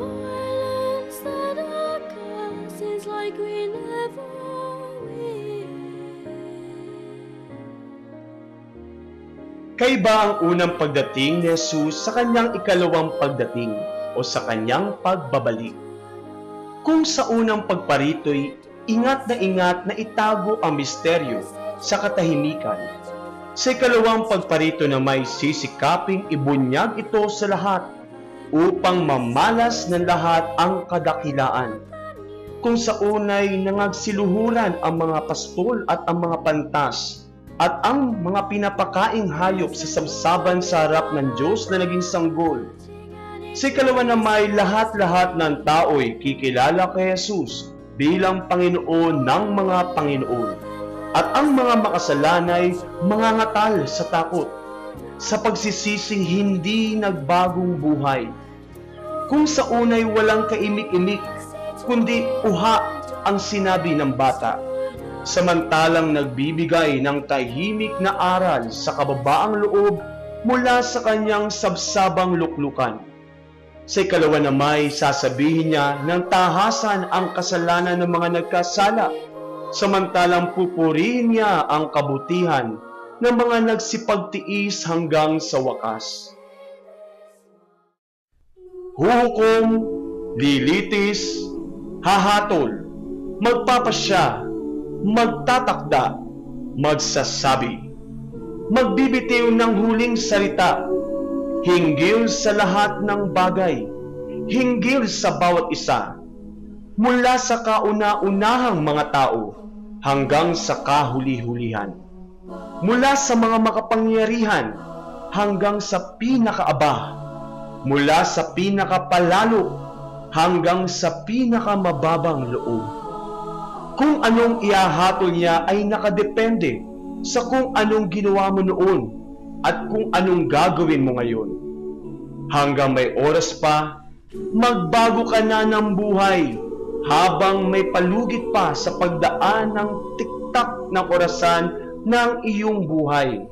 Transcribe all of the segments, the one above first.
violence that occurs is like we never will. Kaiba ang unang pagdating ni Jesus sa kanyang ikalawang pagdating o sa kanyang pagbabalik. Kung sa unang pagparito'y ingat na itago ang misteryo sa katahimikan, sa ikalawang pagparito na may sisikaping ibunyag ito sa lahat upang mamalas ng lahat ang kadakilaan. Kung sa unay nangagsiluhuran ang mga pastol at ang mga pantas at ang mga pinapakaing hayop sa sabsaban sa harap ng Diyos na naging sanggol, sa ikalawa na may lahat-lahat ng tao'y kikilala kay Jesus bilang Panginoon ng mga Panginoon, at ang mga makasalanay mangangatal sa takot, sa pagsisising hindi nagbagong buhay. Kung sa unay walang kaimik-imik, kundi uha ang sinabi ng bata, samantalang nagbibigay ng tahimik na aral sa kababaang loob mula sa kanyang sabsabang luklukan. Sa ikalawa na may sasabihin niya ng tahasan ang kasalanan ng mga nagkasala, samantalang pupurihin niya ang kabutihan ng mga nagsipagtiis hanggang sa wakas. Huhukom, lilitis, hahatol, magpapasya, magtatakda, magsasabi, magbibitiw ng huling salita, hinggil sa lahat ng bagay, hinggil sa bawat isa, mula sa kauna-unahang mga tao hanggang sa kahuli-hulihan, mula sa mga makapangyarihan hanggang sa pinakaaba, mula sa pinakapalalo hanggang sa pinakamababang loob. Kung anong ihahatol niya ay nakadepende sa kung anong ginawa mo noon at kung anong gagawin mo ngayon. Hanggang may oras pa, magbago ka na ng buhay habang may palugit pa sa pagdaan ng tiktak ng orasan ng iyong buhay.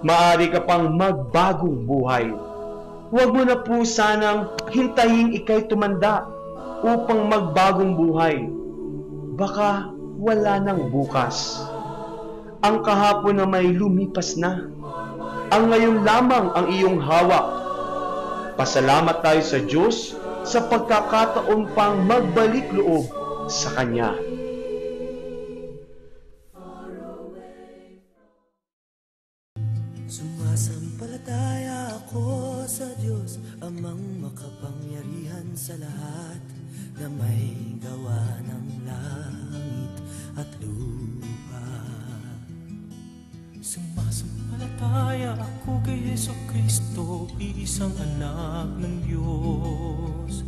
Maaari ka pang magbagong buhay. Huwag mo na po sanang hintayin ika'y tumanda upang magbagong buhay. Baka wala nang bukas. Ang kahapon na may lumipas na. Ang ngayon lamang ang iyong hawak. Pasalamat tayo sa Diyos sa pagkakataon pang magbalik loob sa Kanya. Sumasampalataya ako sa Diyos, amang makapangyarihan sa lahat, na may gawa ng langit at lupa. Sumasampalataya ako kay Jesu Kristo, isang anak ng Diyos,